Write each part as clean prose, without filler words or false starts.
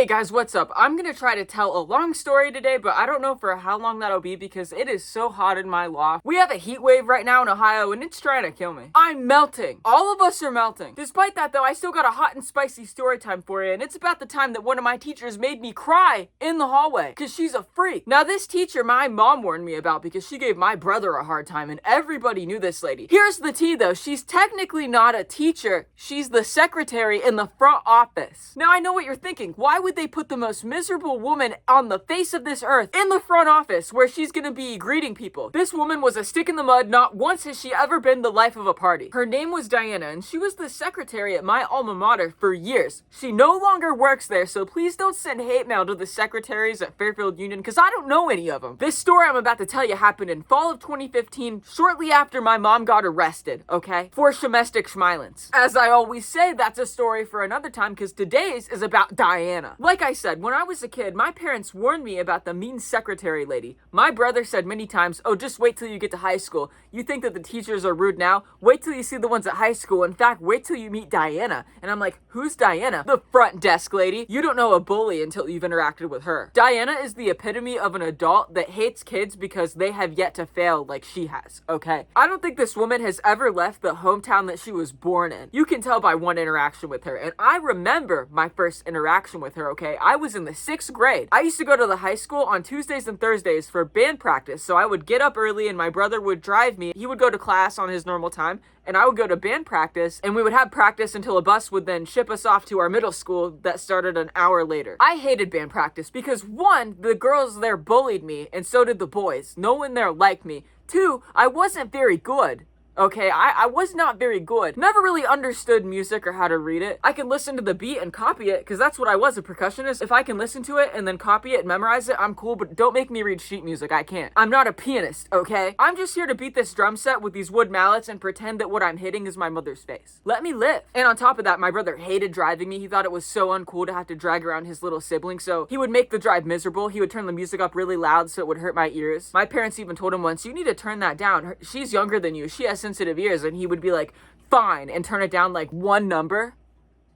Hey guys, what's up? I'm gonna try to tell a long story today, but I don't know for how long that'll be because it is so hot in my loft. We have a heat wave right now in Ohio and it's trying to kill me. I'm melting. All of us are melting. Despite that though, I still got a hot and spicy story time for you, and it's about the time that one of my teachers made me cry in the hallway because she's a freak. Now this teacher my mom warned me about because she gave my brother a hard time and everybody knew this lady. Here's the tea though, she's technically not a teacher. She's the secretary in the front office. Now I know what you're thinking. Why would they put the most miserable woman on the face of this earth in the front office where she's gonna be greeting people? This woman was a stick in the mud. Not once has she ever been the life of a party. Her name was Diana and she was the secretary at my alma mater for years. She no longer works there, so please don't send hate mail to the secretaries at Fairfield Union because I don't know any of them. This story I'm about to tell you happened in fall of 2015, shortly after my mom got arrested, okay? For domestic violence. As I always say, that's a story for another time because today's is about Diana. Like I said, when I was a kid, my parents warned me about the mean secretary lady. My brother said many times, oh, just wait till you get to high school. You think that the teachers are rude now? Wait till you see the ones at high school. In fact, wait till you meet Diana. And I'm like, who's Diana? The front desk lady. You don't know a bully until you've interacted with her. Diana is the epitome of an adult that hates kids because they have yet to fail like she has, okay? I don't think this woman has ever left the hometown that she was born in. You can tell by one interaction with her. And I remember my first interaction with her, okay? I was in the 6th grade. I used to go to the high school on Tuesdays and Thursdays for band practice. So I would get up early and my brother would drive me. He would go to class on his normal time and I would go to band practice and we would have practice until a bus would then ship us off to our middle school that started an hour later. I hated band practice because 1, the girls there bullied me and so did the boys. No one there liked me. 2, I wasn't very good. Okay, I was not very good. Never really understood music or how to read it. I could listen to the beat and copy it, because that's what I was, a percussionist. If I can listen to it and then copy it and memorize it, I'm cool, but don't make me read sheet music, I can't. I'm not a pianist, okay? I'm just here to beat this drum set with these wood mallets and pretend that what I'm hitting is my mother's face. Let me live. And on top of that, my brother hated driving me. He thought it was so uncool to have to drag around his little sibling, so he would make the drive miserable. He would turn the music up really loud so it would hurt my ears. My parents even told him once, you need to turn that down. She's younger than you. She has sensitive ears. And he would be like, fine, and turn it down like 1 number.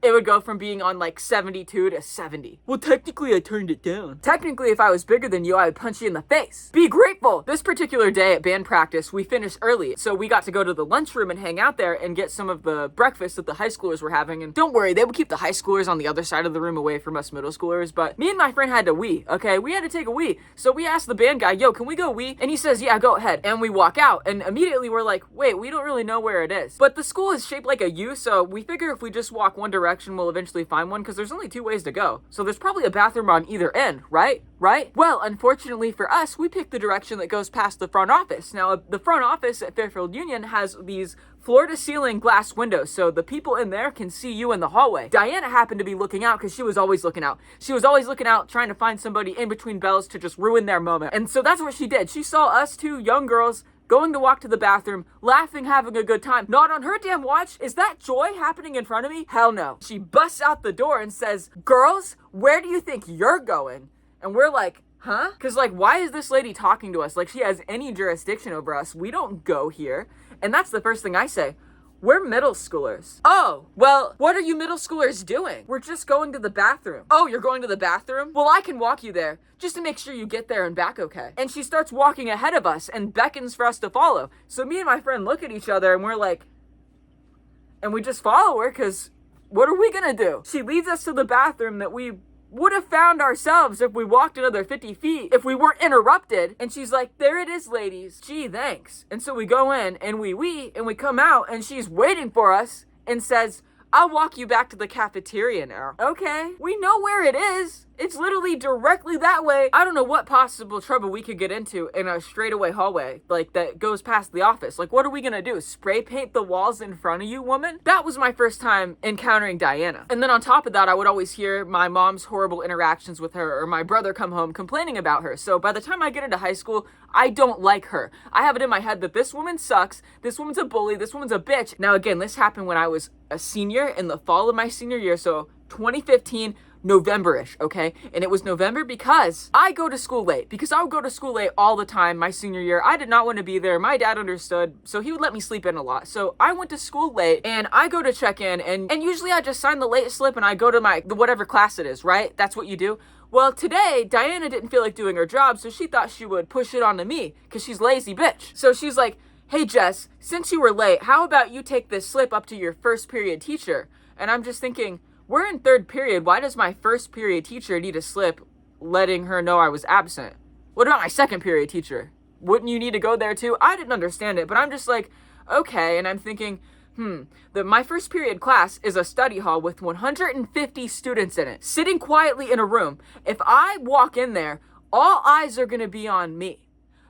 It would go from being on like 72 to 70. Well, technically I turned it down. Technically, if I was bigger than you, I would punch you in the face. Be grateful. This particular day at band practice, we finished early. So we got to go to the lunchroom and hang out there and get some of the breakfast that the high schoolers were having. And don't worry, they would keep the high schoolers on the other side of the room away from us middle schoolers. But me and my friend had to wee, okay? We had to take a wee. So we asked the band guy, yo, can we go wee? And he says, yeah, go ahead. And we walk out and immediately we're like, wait, we don't really know where it is. But the school is shaped like a U, so we figure if we just walk one direction, we'll eventually find one because there's only 2 ways to go. So there's probably a bathroom on either end, right? Right? Well, unfortunately for us, we picked the direction that goes past the front office. Now, the front office at Fairfield Union has these floor-to-ceiling glass windows, so the people in there can see you in the hallway. Diana happened to be looking out because she was always looking out. She was always looking out, trying to find somebody in between bells to just ruin their moment. And so that's what she did. She saw us 2 young girls going to walk to the bathroom, laughing, having a good time. Not on her damn watch. Is that joy happening in front of me? Hell no. She busts out the door and says, girls, where do you think you're going? And we're like, huh? Because like, why is this lady talking to us? Like she has any jurisdiction over us. We don't go here. And that's the first thing I say. We're middle schoolers. Oh, well, what are you middle schoolers doing? We're just going to the bathroom. Oh, you're going to the bathroom? Well, I can walk you there just to make sure you get there and back okay. And she starts walking ahead of us and beckons for us to follow. So me and my friend look at each other and we're like, and we just follow her because what are we gonna do? She leads us to the bathroom that we would have found ourselves if we walked another 50 feet, if we weren't interrupted. And she's like, there it is, ladies. Gee, thanks. And so we go in and we wee and we come out and she's waiting for us and says, I'll walk you back to the cafeteria now. Okay, we know where it is. It's literally directly that way. I don't know what possible trouble we could get into in a straightaway hallway, like that goes past the office. Like, what are we gonna do? Spray paint the walls in front of you, woman? That was my first time encountering Diana. And then on top of that, I would always hear my mom's horrible interactions with her or my brother come home complaining about her. So by the time I get into high school, I don't like her. I have it in my head that this woman sucks, this woman's a bully, this woman's a bitch. Now again, this happened when I was a senior in the fall of my senior year, so 2015, November-ish, okay? And it was November because I go to school late. Because I would go to school late all the time my senior year. I did not want to be there. My dad understood, so he would let me sleep in a lot. So I went to school late, and I go to check in, and usually I just sign the late slip and I go to whatever class it is, right? That's what you do. Well, today, Diana didn't feel like doing her job, so she thought she would push it onto me, because she's lazy bitch. So she's like, hey, Jess, since you were late, how about you take this slip up to your first period teacher? And I'm just thinking, we're in third period. Why does my first period teacher need a slip letting her know I was absent? What about my second period teacher? Wouldn't you need to go there too? I didn't understand it, but I'm just like, okay. And I'm thinking, my first period class is a study hall with 150 students in it, sitting quietly in a room. If I walk in there, all eyes are going to be on me.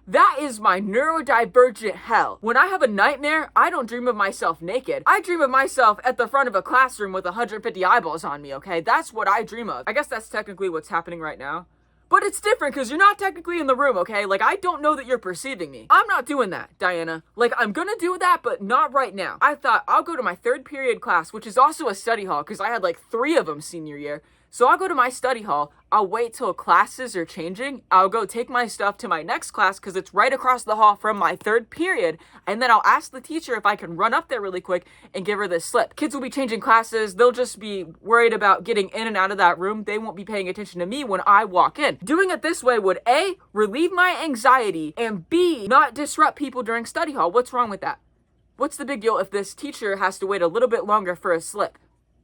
That is my neurodivergent hell. When I have a nightmare, I don't dream of myself naked. I dream of myself at the front of a classroom with 150 eyeballs on me, okay? That's what I dream of. I guess that's technically what's happening right now. But it's different because you're not technically in the room, okay? Like, I don't know that you're perceiving me. I'm not doing that, Diana. Like, I'm gonna do that, but not right now. I thought I'll go to my third period class, which is also a study hall because I had like 3 of them senior year. So I'll go to my study hall, I'll wait till classes are changing, I'll go take my stuff to my next class because it's right across the hall from my third period, and then I'll ask the teacher if I can run up there really quick and give her this slip. Kids will be changing classes, they'll just be worried about getting in and out of that room, they won't be paying attention to me when I walk in. Doing it this way would A, relieve my anxiety, and B, not disrupt people during study hall. What's wrong with that? What's the big deal if this teacher has to wait a little bit longer for a slip?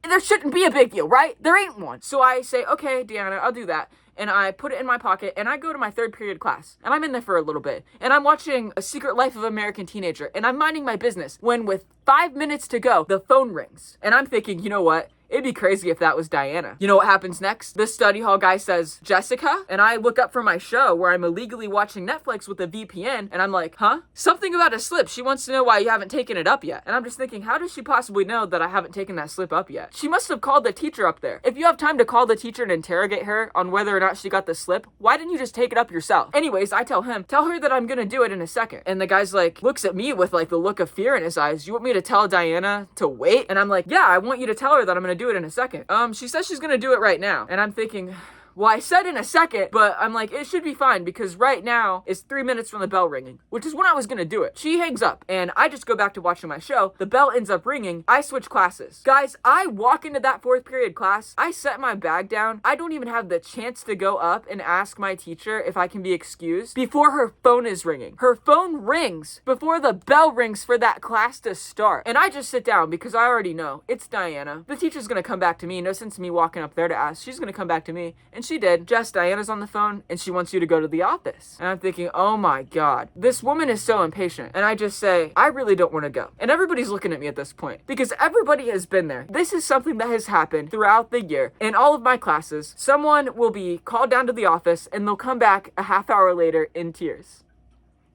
There shouldn't be a big deal, right? There ain't one. So I say, okay, Deanna, I'll do that. And I put it in my pocket and I go to my third period class. And I'm in there for a little bit. And I'm watching A Secret Life of American Teenager. And I'm minding my business when with 5 minutes to go, the phone rings. And I'm thinking, you know what? It'd be crazy if that was Diana. You know what happens next? The study hall guy says, Jessica? And I look up from my show where I'm illegally watching Netflix with a VPN. And I'm like, huh? Something about a slip. She wants to know why you haven't taken it up yet. And I'm just thinking, how does she possibly know that I haven't taken that slip up yet? She must have called the teacher up there. If you have time to call the teacher and interrogate her on whether or not she got the slip, why didn't you just take it up yourself? Anyways, I tell him, tell her that I'm gonna do it in a second. And the guy's like, looks at me with like the look of fear in his eyes. You want me to tell Diana to wait? And I'm like, yeah, I want you to tell her that I'm gonna do it in a second. She says she's gonna do it right now. And I'm thinking, well, I said in a second, but I'm like, it should be fine because right now is 3 minutes from the bell ringing, which is when I was gonna do it. She hangs up and I just go back to watching my show. The bell ends up ringing. I switch classes. Guys, I walk into that 4th period class. I set my bag down. I don't even have the chance to go up and ask my teacher if I can be excused before her phone is ringing. Her phone rings before the bell rings for that class to start. And I just sit down because I already know it's Diana. The teacher's gonna come back to me. No sense me walking up there to ask. She's gonna come back to me. And she did. Jess, Diana's on the phone and she wants you to go to the office. And I'm thinking, oh my God, this woman is so impatient. And I just say, I really don't want to go. And everybody's looking at me at this point because everybody has been there. This is something that has happened throughout the year. In all of my classes, someone will be called down to the office and they'll come back a half hour later in tears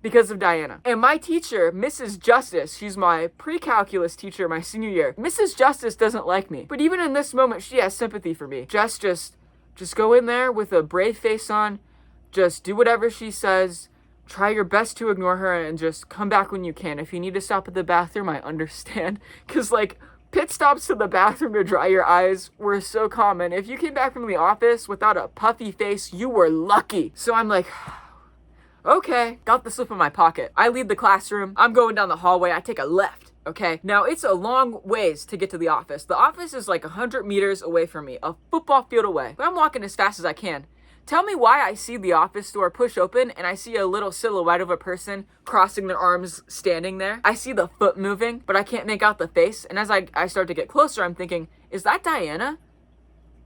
because of Diana. And my teacher, Mrs. Justice, she's my pre-calculus teacher my senior year. Mrs. Justice doesn't like me. But even in this moment, she has sympathy for me. Jess just go in there with a brave face on, just do whatever she says, try your best to ignore her, and just come back when you can. If you need to stop at the bathroom, I understand. Because, like, pit stops to the bathroom to dry your eyes were so common. If you came back from the office without a puffy face, you were lucky. So I'm like, okay, got the slip in my pocket. I leave the classroom. I'm going down the hallway. I take a left. Okay, now it's a long ways to get to the office. The office is like 100 meters away from me, a football field away. But I'm walking as fast as I can. Tell me why I see the office door push open and I see a little silhouette of a person crossing their arms standing there. I see the foot moving, but I can't make out the face. And as I start to get closer, I'm thinking, is that Diana?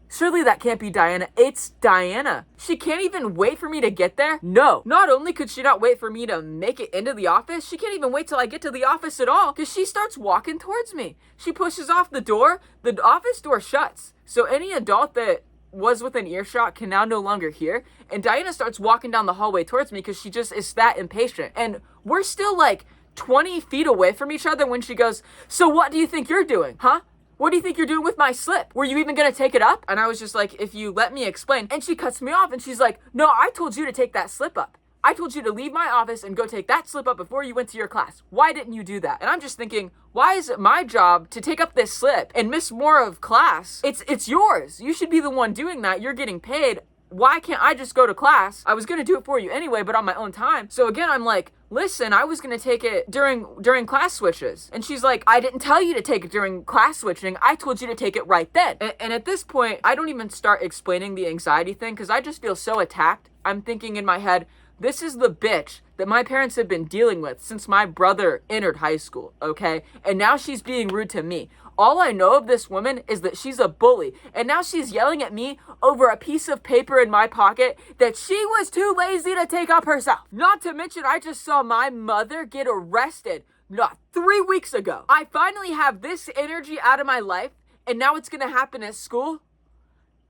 Surely that can't be Diana. It's Diana. She can't even wait for me to get there? No. Not only could she not wait for me to make it into the office, she can't even wait till I get to the office at all because she starts walking towards me. She pushes off the door. The office door shuts. So any adult that was within earshot can now no longer hear. And Diana starts walking down the hallway towards me because she just is that impatient. And we're still like 20 feet away from each other when she goes, so what do you think you're doing? Huh? What do you think you're doing with my slip? Were you even gonna take it up? And I was just like, if you let me explain. And she cuts me off and she's like, no, I told you to take that slip up. I told you to leave my office and go take that slip up before you went to your class. Why didn't you do that? And I'm just thinking, why is it my job to take up this slip and miss more of class? It's yours. You should be the one doing that. You're getting paid. Why can't I just go to class? I was going to do it for you anyway, but on my own time. So again, I'm like, listen, I was going to take it during class switches. And she's like, I didn't tell you to take it during class switching. I told you to take it right then. And at this point, I don't even start explaining the anxiety thing because I just feel so attacked. I'm thinking in my head, this is the bitch that my parents have been dealing with since my brother entered high school, okay? And now she's being rude to me. All I know of this woman is that she's a bully. And now she's yelling at me over a piece of paper in my pocket that she was too lazy to take up herself. Not to mention, I just saw my mother get arrested not 3 weeks ago. I finally have this energy out of my life, and now it's gonna happen at school?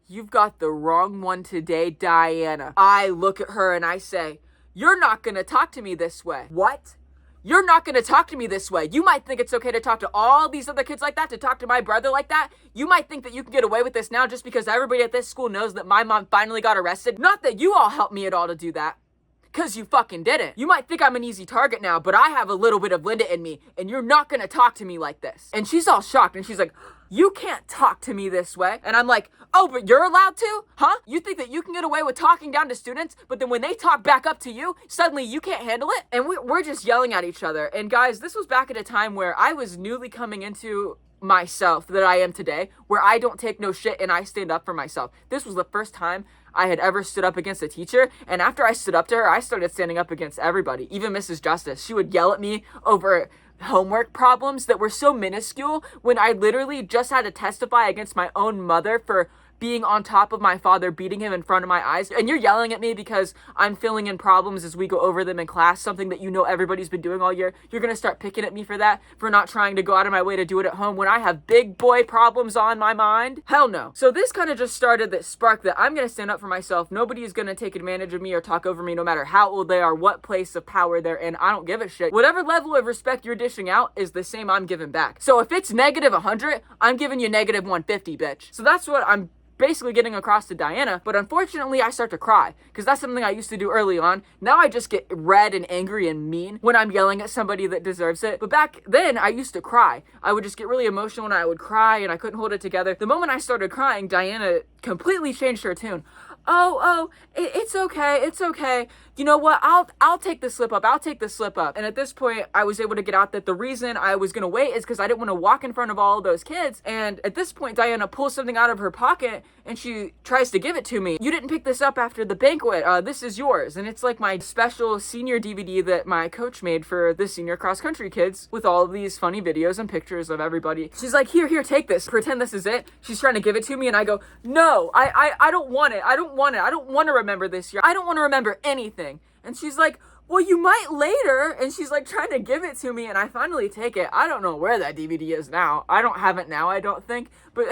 You've got the wrong one today, Diana. I look at her and I say, you're not gonna talk to me this way. What? You're not gonna talk to me this way. You might think it's okay to talk to all these other kids like that, to talk to my brother like that. You might think that you can get away with this now just because everybody at this school knows that my mom finally got arrested. Not that you all helped me at all to do that. Because you fucking didn't. You might think I'm an easy target now, but I have a little bit of Linda in me, and you're not gonna talk to me like this. And she's all shocked, and she's like, you can't talk to me this way. And I'm like, oh, but you're allowed to? Huh? You think that you can get away with talking down to students, but then when they talk back up to you, suddenly you can't handle it? And we're just yelling at each other. And guys, this was back at a time where I was newly coming into myself that I am today, where I don't take no shit and I stand up for myself. This was the first time I had ever stood up against a teacher, and after I stood up to her, I started standing up against everybody, even Mrs. Justice. She would yell at me over homework problems that were so minuscule when I literally just had to testify against my own mother for being on top of my father, beating him in front of my eyes. And you're yelling at me because I'm filling in problems as we go over them in class, something that you know everybody's been doing all year. You're gonna start picking at me for that, for not trying to go out of my way to do it at home when I have big boy problems on my mind? Hell no. So this kind of just started that spark that I'm gonna stand up for myself. Nobody is gonna take advantage of me or talk over me, no matter how old they are, what place of power they're in. I don't give a shit. Whatever level of respect you're dishing out is the same I'm giving back. So if it's negative 100, I'm giving you negative 150, bitch. So that's what I'm basically getting across to Diana, but unfortunately I start to cry because that's something I used to do early on. Now I just get red and angry and mean when I'm yelling at somebody that deserves it. But back then I used to cry. I would just get really emotional and I would cry and I couldn't hold it together. The moment I started crying, Diana completely changed her tune. It's okay. It's okay. You know what? I'll take the slip up. I'll take the slip up. And at this point, I was able to get out that the reason I was going to wait is because I didn't want to walk in front of all of those kids. And at this point, Diana pulls something out of her pocket and she tries to give it to me. You didn't pick this up after the banquet. This is yours. And it's like my special senior DVD that my coach made for the senior cross country kids with all of these funny videos and pictures of everybody. She's like, here, take this. Pretend this is it. She's trying to give it to me. And I go, no, I don't want it. I don't want it. I don't want to remember this year. I don't want to remember anything. And she's like, well, you might later. And she's like trying to give it to me. And I finally take it. I don't know where that DVD is now. I don't have it now, I don't think. But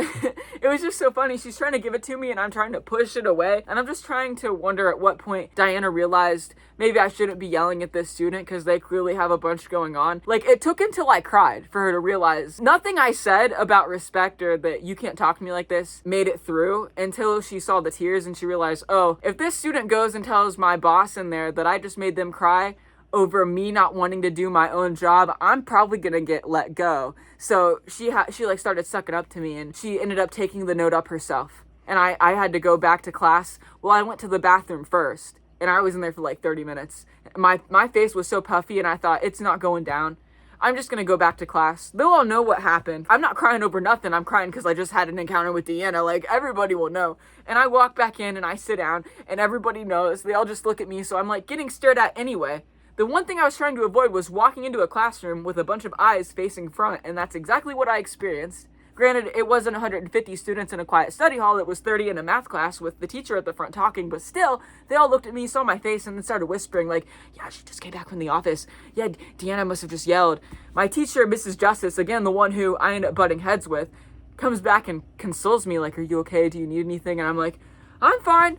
it was just so funny. She's trying to give it to me and I'm trying to push it away. And I'm just trying to wonder at what point Diana realized maybe I shouldn't be yelling at this student because they clearly have a bunch going on. Like, it took until I cried for her to realize nothing I said about respect or that you can't talk to me like this made it through until she saw the tears and she realized, oh, if this student goes and tells my boss in there that I just made them cry over me not wanting to do my own job, I'm probably gonna get let go. So she like started sucking up to me and she ended up taking the note up herself. And I had to go back to class. Well, I went to the bathroom first and I was in there for like 30 minutes. My face was so puffy and I thought, it's not going down. I'm just gonna go back to class. They'll all know what happened. I'm not crying over nothing. I'm crying because I just had an encounter with Deanna. Like, everybody will know. And I walk back in and I sit down and everybody knows. They all just look at me. So I'm like getting stared at anyway. The one thing I was trying to avoid was walking into a classroom with a bunch of eyes facing front, and that's exactly what I experienced. Granted, it wasn't 150 students in a quiet study hall, it was 30 in a math class with the teacher at the front talking, but still, they all looked at me, saw my face, and then started whispering like, yeah, she just came back from the office. Yeah, Deanna must have just yelled. My teacher, Mrs. Justice, again, the one who I ended up butting heads with, comes back and consoles me like, are you okay? Do you need anything? And I'm like, I'm fine.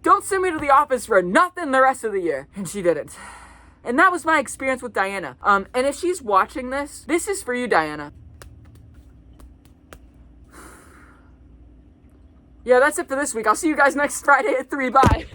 Don't send me to the office for nothing the rest of the year. And she didn't. And that was my experience with Diana. And if she's watching this is for you, Diana. Yeah, that's it for this week. I'll see you guys next Friday at 3. Bye.